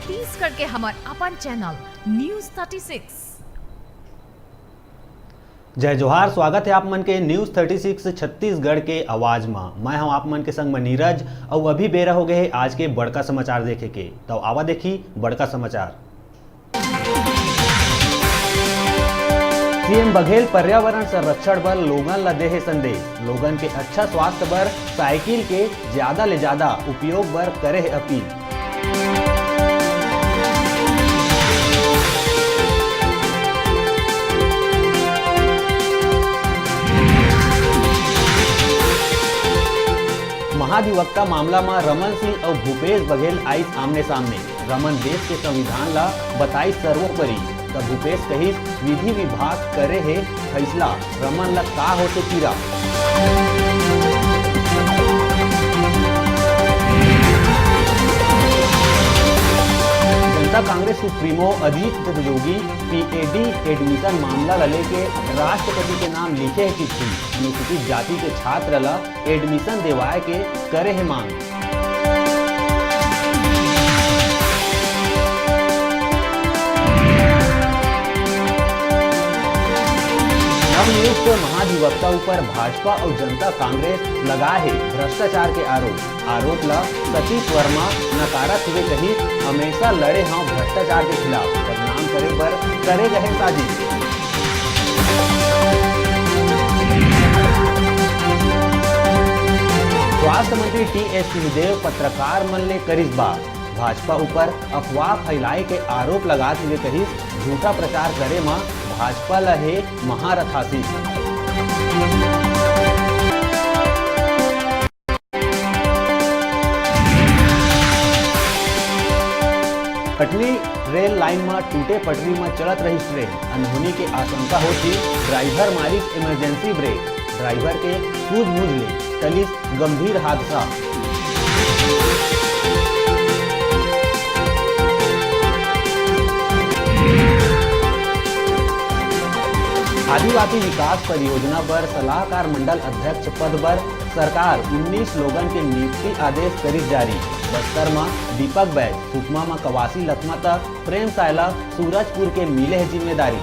छत्तीसगढ़ के हमारे अपन channel news 36। जय जोहार, स्वागत है आप मन के न्यूज 36 छत्तीसगढ़ के आवाज में। मैं हूं आप मन के संग में नीरज और अभी बेरा हो गए आज के बड़का समाचार देखे के। तो आवा देखी बड़का समाचार। सीएम बघेल पर्यावरण संरक्षण बर लोगन ला देहे संदेश। लोगन के अच्छा स्वास्थ्य बर साइकिल के ज्यादा ले ज्यादा उपयोग बर करे है अपील। महाधिवक्ता मामला में रमन सिंह और भूपेश बघेल आई आमने सामने। रमन देश के संविधान ला बताई सर्वोपरि, तब भूपेश कही विधि विभाग करे है फैसला, रमन ला का होते पीरा। जनता Congress supremo Ajit Jogi PAD admission मामला ला लेके राष्ट्रपति के नाम लिखे है चिट्ठी। अनुसूचित जाति के छात्र ला एडमिशन देवाए के करे है मांग। नवनियुक्त महाधिवक्ता ऊपर भाजपा और जनता कांग्रेस लगाए है भ्रष्टाचार के आरोप ला सतीश वर्मा नकारत हुए कही हमेशा लड़े हैं भ्रष्टाचार के खिलाफ, बदनाम करे पर करे गए साजिश। स्वास्थ्य मंत्री टीएस सिंहदेव पत्रकार मन ले करिस बात। भाजपा ऊपर अफवाह फैलाए के आरोप लगाते हुए कही झूठा प्रचार करे में भाजपा ला है महारथ हासिल। कटनी रेल लाइन में टूटे पटरी में चलत रही ट्रेन, अनहोनी के आशंका होती। ड्राइवर मारिस इमरजेंसी ब्रेक, ड्राइवर के सूझबूझ ले टलिस गंभीर हादसा। आदिवासी विकास परियोजना पर सलाहकार मंडल अध्यक्ष पद पर सरकार 19 लोगन के नियुक्ति आदेश करी जारी। बस्तर में दीपक बैज, सुकमा में कवासी लखमा तक, प्रेम सायला सूरजपुर के मिले है जिम्मेदारी।